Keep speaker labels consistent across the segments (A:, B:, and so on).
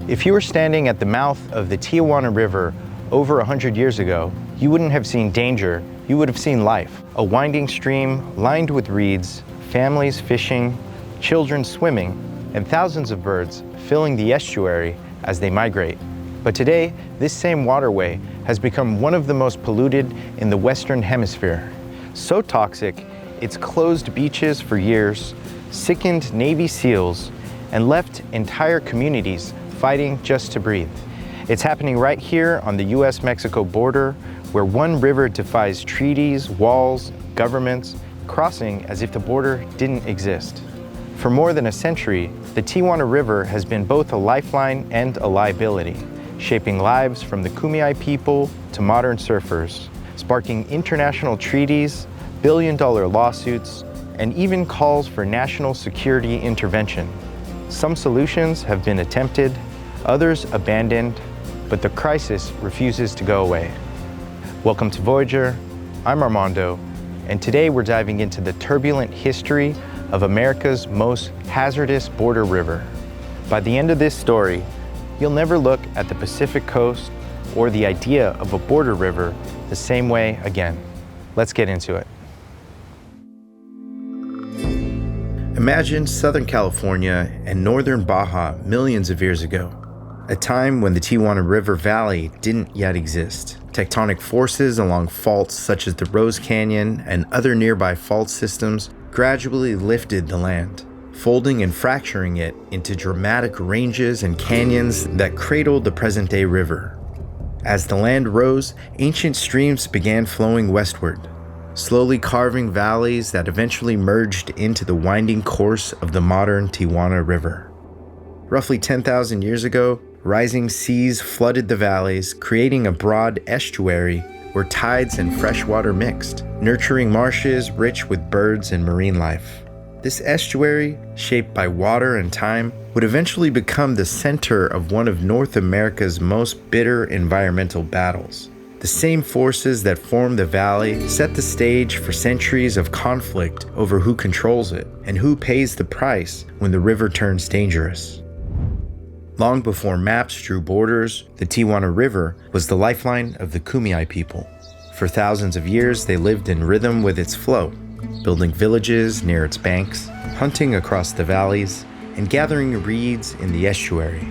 A: If you were standing at the mouth of the Tijuana River over 100 years ago, you wouldn't have seen danger, you would have seen life. A winding stream lined with reeds, families fishing, children swimming, and thousands of birds filling the estuary as they migrate. But today, this same waterway has become one of the most polluted in the Western Hemisphere. So toxic, it's closed beaches for years, sickened Navy SEALs, and left entire communities fighting just to breathe. It's happening right here on the US-Mexico border, where one river defies treaties, walls, governments, crossing as if the border didn't exist. For more than a century, the Tijuana River has been both a lifeline and a liability, shaping lives from the Kumeyaay people to modern surfers, sparking international treaties, billion-dollar lawsuits, and even calls for national security intervention. Some solutions have been attempted, others abandoned, but the crisis refuses to go away. Welcome to Voyager, I'm Armando, and today we're diving into the turbulent history of America's most hazardous border river. By the end of this story, you'll never look at the Pacific coast or the idea of a border river the same way again. Let's get into it. Imagine Southern California and Northern Baja millions of years ago, a time when the Tijuana River Valley didn't yet exist. Tectonic forces along faults such as the Rose Canyon and other nearby fault systems gradually lifted the land, folding and fracturing it into dramatic ranges and canyons that cradled the present-day river. As the land rose, ancient streams began flowing westward, slowly carving valleys that eventually merged into the winding course of the modern Tijuana River. Roughly 10,000 years ago, rising seas flooded the valleys, creating a broad estuary where tides and fresh water mixed, nurturing marshes rich with birds and marine life. This estuary, shaped by water and time, would eventually become the center of one of North America's most bitter environmental battles. The same forces that form the valley set the stage for centuries of conflict over who controls it and who pays the price when the river turns dangerous. Long before maps drew borders, the Tijuana River was the lifeline of the Kumeyaay people. For thousands of years, they lived in rhythm with its flow, building villages near its banks, hunting across the valleys, and gathering reeds in the estuary.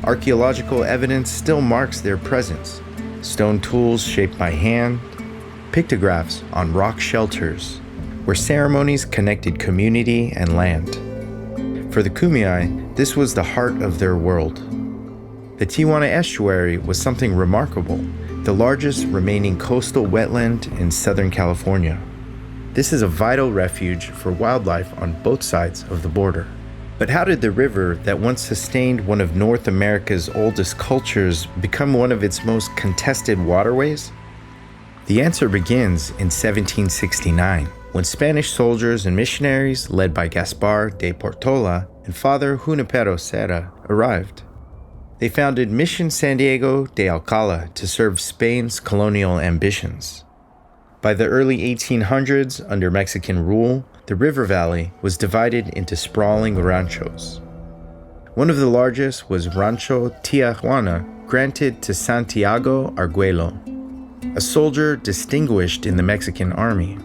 A: Archaeological evidence still marks their presence. Stone tools shaped by hand, pictographs on rock shelters, where ceremonies connected community and land. For the Kumeyaay, this was the heart of their world. The Tijuana Estuary was something remarkable, the largest remaining coastal wetland in Southern California. This is a vital refuge for wildlife on both sides of the border. But how did the river that once sustained one of North America's oldest cultures become one of its most contested waterways? The answer begins in 1769, when Spanish soldiers and missionaries led by Gaspar de Portola and Father Junipero Serra arrived. They founded Mission San Diego de Alcala to serve Spain's colonial ambitions. By the early 1800s, under Mexican rule, the river valley was divided into sprawling ranchos. One of the largest was Rancho Tijuana, granted to Santiago Arguello, a soldier distinguished in the Mexican army.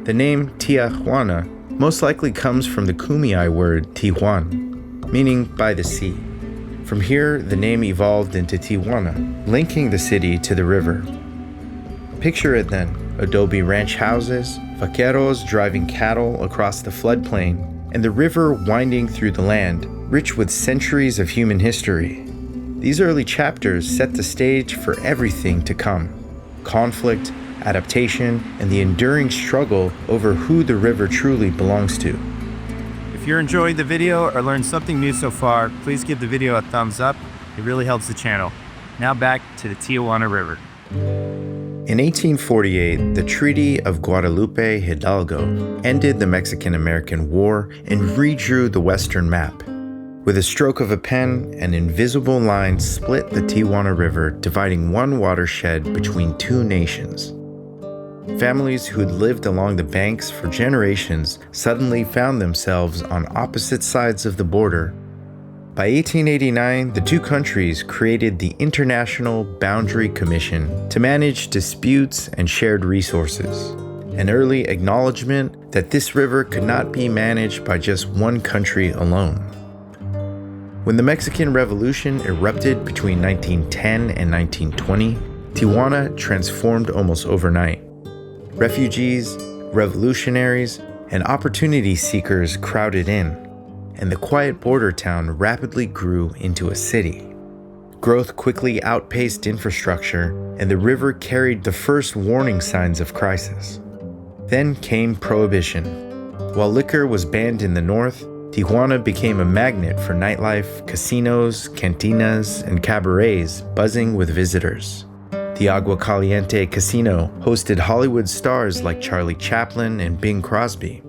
A: The name Tijuana most likely comes from the Kumeyaay word Tijuan, meaning by the sea. From here, the name evolved into Tijuana, linking the city to the river. Picture it then, adobe ranch houses, vaqueros driving cattle across the floodplain, and the river winding through the land, rich with centuries of human history. These early chapters set the stage for everything to come: conflict, adaptation, and the enduring struggle over who the river truly belongs to.
B: If you're enjoying the video or learned something new so far, please give the video a thumbs up. It really helps the channel. Now back to the Tijuana River.
A: In 1848, the Treaty of Guadalupe Hidalgo ended the Mexican-American War and redrew the Western map. With a stroke of a pen, an invisible line split the Tijuana River, dividing one watershed between two nations. Families who'd lived along the banks for generations suddenly found themselves on opposite sides of the border. By 1889, the two countries created the International Boundary Commission to manage disputes and shared resources, an early acknowledgement that this river could not be managed by just one country alone. When the Mexican Revolution erupted between 1910 and 1920, Tijuana transformed almost overnight. Refugees, revolutionaries, and opportunity seekers crowded in, and the quiet border town rapidly grew into a city. Growth quickly outpaced infrastructure, and the river carried the first warning signs of crisis. Then came Prohibition. While liquor was banned in the north, Tijuana became a magnet for nightlife, casinos, cantinas, and cabarets buzzing with visitors. The Agua Caliente Casino hosted Hollywood stars like Charlie Chaplin and Bing Crosby,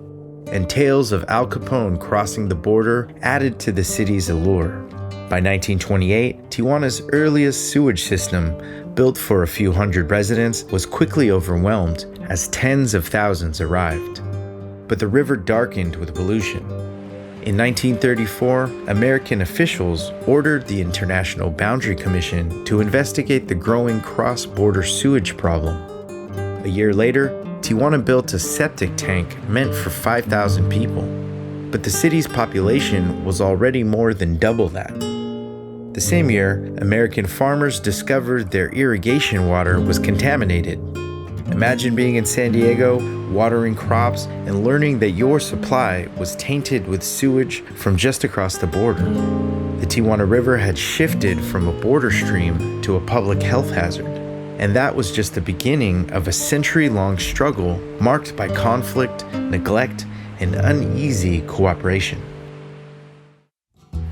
A: and tales of Al Capone crossing the border added to the city's allure. By 1928, Tijuana's earliest sewage system, built for a few hundred residents, was quickly overwhelmed as tens of thousands arrived. But the river darkened with pollution. In 1934, American officials ordered the International Boundary Commission to investigate the growing cross-border sewage problem. A year later, Tijuana built a septic tank meant for 5,000 people, but the city's population was already more than double that. The same year, American farmers discovered their irrigation water was contaminated. Imagine being in San Diego, watering crops, and learning that your supply was tainted with sewage from just across the border. The Tijuana River had shifted from a border stream to a public health hazard, and that was just the beginning of a century-long struggle marked by conflict, neglect, and uneasy cooperation.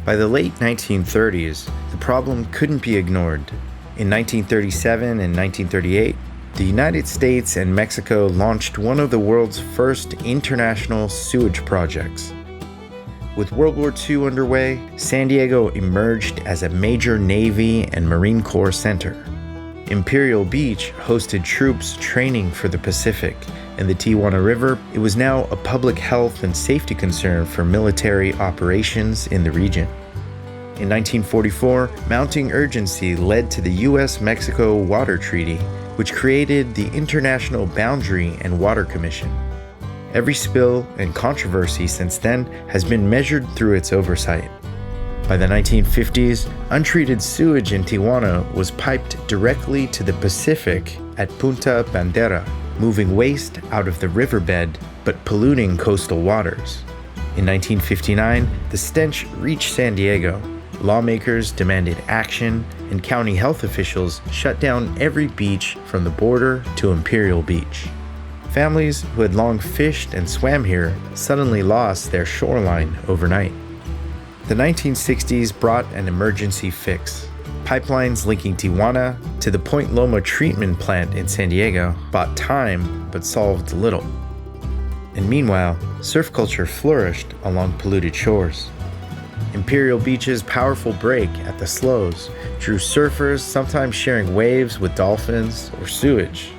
A: By the late 1930s, the problem couldn't be ignored. In 1937 and 1938, the United States and Mexico launched one of the world's first international sewage projects. With World War II underway, San Diego emerged as a major Navy and Marine Corps center. Imperial Beach hosted troops training for the Pacific, and the Tijuana River, it was now a public health and safety concern for military operations in the region. In 1944, mounting urgency led to the U.S.-Mexico Water Treaty, which created the International Boundary and Water Commission. Every spill and controversy since then has been measured through its oversight. By the 1950s, untreated sewage in Tijuana was piped directly to the Pacific at Punta Bandera, moving waste out of the riverbed but polluting coastal waters. In 1959, the stench reached San Diego. Lawmakers demanded action, and county health officials shut down every beach from the border to Imperial Beach. Families who had long fished and swam here suddenly lost their shoreline overnight. The 1960s brought an emergency fix. Pipelines linking Tijuana to the Point Loma treatment plant in San Diego bought time but solved little. And meanwhile, surf culture flourished along polluted shores. Imperial Beach's powerful break at the Slows drew surfers, sometimes sharing waves with dolphins or sewage.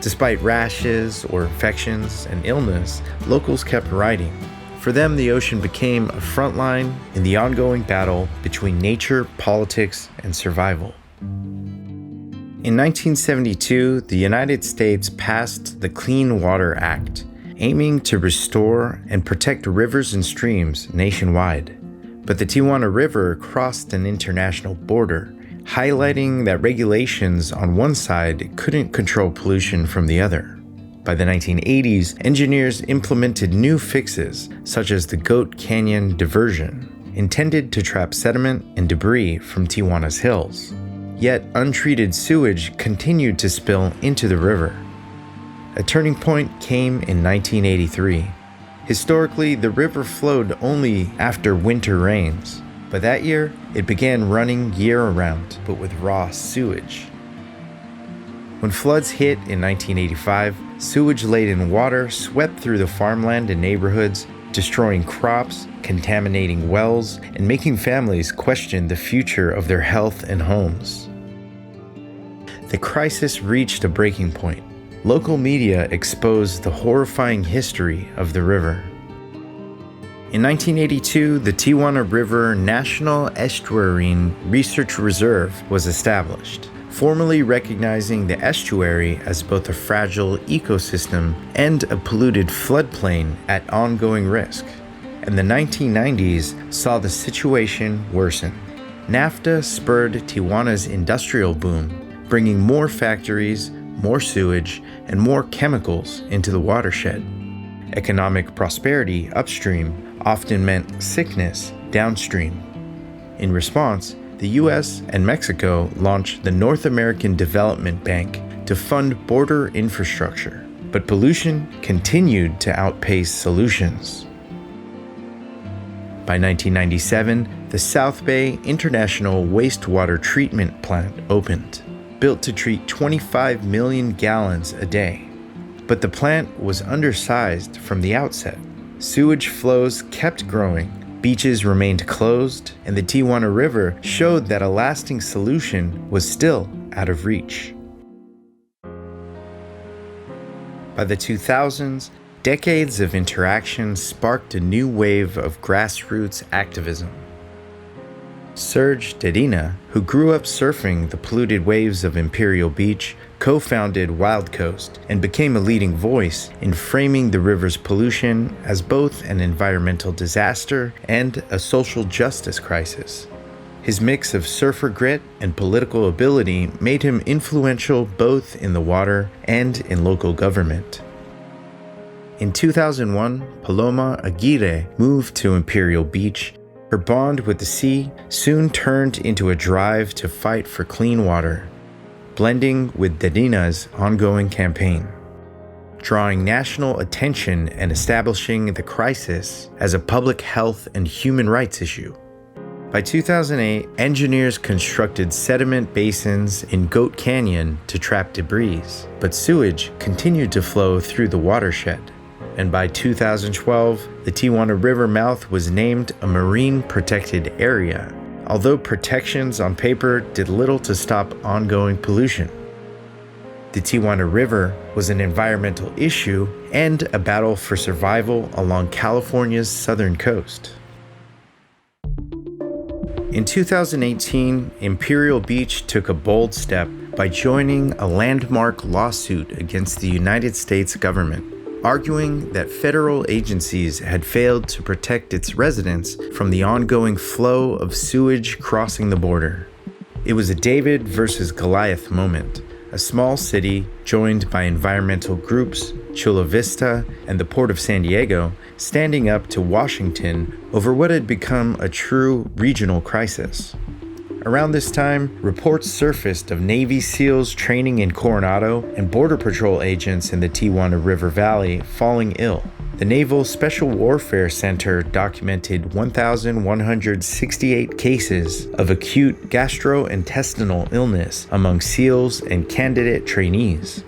A: Despite rashes or infections and illness, locals kept riding. For them, the ocean became a front line in the ongoing battle between nature, politics, and survival. In 1972, the United States passed the Clean Water Act, aiming to restore and protect rivers and streams nationwide. But the Tijuana River crossed an international border, highlighting that regulations on one side couldn't control pollution from the other. By the 1980s, engineers implemented new fixes, such as the Goat Canyon diversion, intended to trap sediment and debris from Tijuana's hills. Yet untreated sewage continued to spill into the river. A turning point came in 1983. Historically, the river flowed only after winter rains, but that year, it began running year-round, but with raw sewage. When floods hit in 1985, sewage-laden water swept through the farmland and neighborhoods, destroying crops, contaminating wells, and making families question the future of their health and homes. The crisis reached a breaking point. Local media exposed the horrifying history of the river. In 1982, the Tijuana River National Estuarine Research Reserve was established, formally recognizing the estuary as both a fragile ecosystem and a polluted floodplain at ongoing risk. And the 1990s saw the situation worsen. NAFTA spurred Tijuana's industrial boom, bringing more factories, more sewage, and more chemicals into the watershed. Economic prosperity upstream often meant sickness downstream. In response, the US and Mexico launched the North American Development Bank to fund border infrastructure, but pollution continued to outpace solutions. By 1997, the South Bay International Wastewater Treatment Plant opened, built to treat 25 million gallons a day. But the plant was undersized from the outset. Sewage flows kept growing, beaches remained closed, and the Tijuana River showed that a lasting solution was still out of reach. By the 2000s, decades of interaction sparked a new wave of grassroots activism. Serge Dedina, who grew up surfing the polluted waves of Imperial Beach, co-founded WildCoast and became a leading voice in framing the river's pollution as both an environmental disaster and a social justice crisis. His mix of surfer grit and political ability made him influential both in the water and in local government. In 2001, Paloma Aguirre moved to Imperial Beach. Her bond with the sea soon turned into a drive to fight for clean water, blending with Dedina's ongoing campaign, drawing national attention and establishing the crisis as a public health and human rights issue. By 2008, engineers constructed sediment basins in Goat Canyon to trap debris, but sewage continued to flow through the watershed. And by 2012, the Tijuana River mouth was named a marine protected area, although protections on paper did little to stop ongoing pollution. The Tijuana River was an environmental issue and a battle for survival along California's southern coast. In 2018, Imperial Beach took a bold step by joining a landmark lawsuit against the United States government, arguing that federal agencies had failed to protect its residents from the ongoing flow of sewage crossing the border. It was a David versus Goliath moment, a small city joined by environmental groups, Chula Vista, and the Port of San Diego, standing up to Washington over what had become a true regional crisis. Around this time, reports surfaced of Navy SEALs training in Coronado and Border Patrol agents in the Tijuana River Valley falling ill. The Naval Special Warfare Center documented 1,168 cases of acute gastrointestinal illness among SEALs and candidate trainees.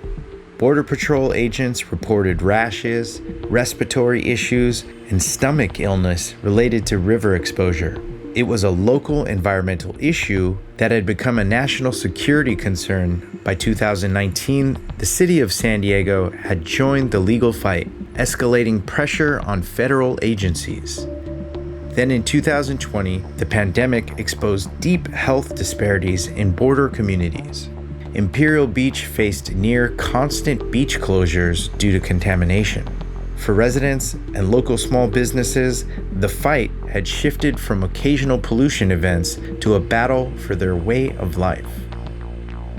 A: Border Patrol agents reported rashes, respiratory issues, and stomach illness related to river exposure. It was a local environmental issue that had become a national security concern. By 2019, the city of San Diego had joined the legal fight, escalating pressure on federal agencies. Then in 2020, the pandemic exposed deep health disparities in border communities. Imperial Beach faced near constant beach closures due to contamination. For residents and local small businesses, the fight had shifted from occasional pollution events to a battle for their way of life.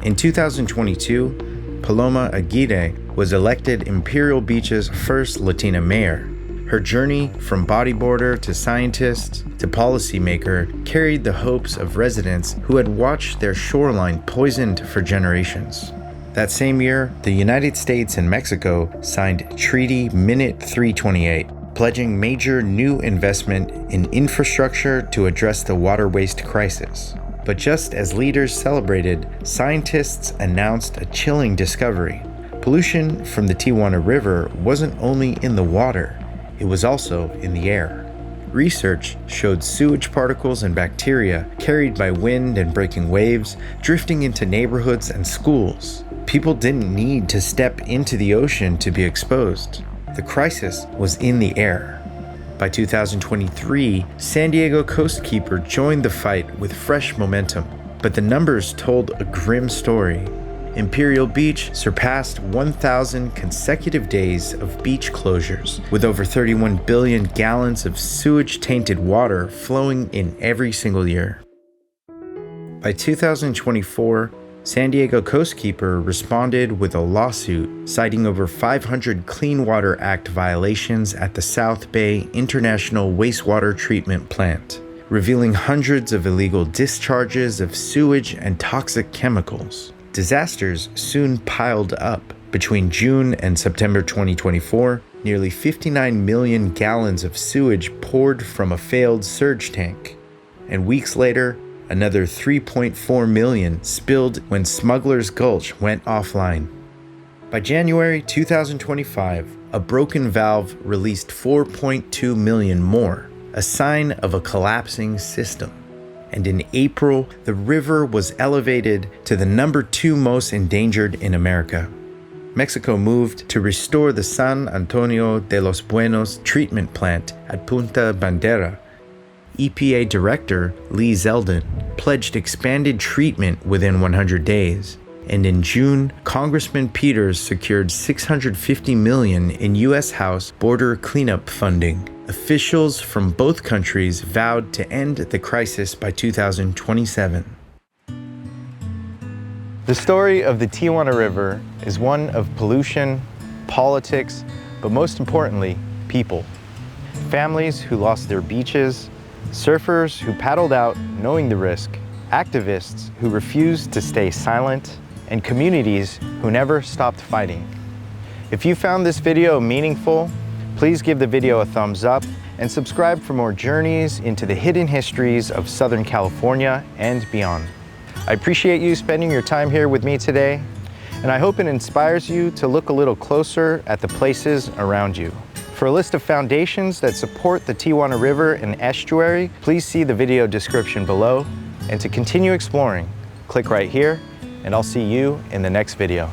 A: In 2022, Paloma Aguirre was elected Imperial Beach's first Latina mayor. Her journey from bodyboarder to scientist to policymaker carried the hopes of residents who had watched their shoreline poisoned for generations. That same year, the United States and Mexico signed Treaty Minute 328, pledging major new investment in infrastructure to address the water waste crisis. But just as leaders celebrated, scientists announced a chilling discovery. Pollution from the Tijuana River wasn't only in the water, it was also in the air. Research showed sewage particles and bacteria carried by wind and breaking waves drifting into neighborhoods and schools. People didn't need to step into the ocean to be exposed. The crisis was in the air. By 2023, San Diego Coastkeeper joined the fight with fresh momentum, but the numbers told a grim story. Imperial Beach surpassed 1,000 consecutive days of beach closures, with over 31 billion gallons of sewage-tainted water flowing in every single year. By 2024, San Diego Coastkeeper responded with a lawsuit citing over 500 Clean Water Act violations at the South Bay International Wastewater Treatment Plant, revealing hundreds of illegal discharges of sewage and toxic chemicals. Disasters soon piled up. Between June and September 2024, nearly 59 million gallons of sewage poured from a failed surge tank. And weeks later, another 3.4 million spilled when Smuggler's Gulch went offline. By January 2025, a broken valve released 4.2 million more, a sign of a collapsing system. And in April, the river was elevated to the number 2 most endangered in America. Mexico moved to restore the San Antonio de los Buenos treatment plant at Punta Bandera. EPA Director Lee Zeldin pledged expanded treatment within 100 days. And in June, Congressman Peters secured $650 million in U.S. House border cleanup funding. Officials from both countries vowed to end the crisis by 2027. The story of the Tijuana River is one of pollution, politics, but most importantly, people. Families who lost their beaches, surfers who paddled out knowing the risk, activists who refused to stay silent, and communities who never stopped fighting. If you found this video meaningful, please give the video a thumbs up and subscribe for more journeys into the hidden histories of Southern California and beyond. I appreciate you spending your time here with me today, and I hope it inspires you to look a little closer at the places around you. For a list of foundations that support the Tijuana River and estuary, please see the video description below. And to continue exploring, click right here, and I'll see you in the next video.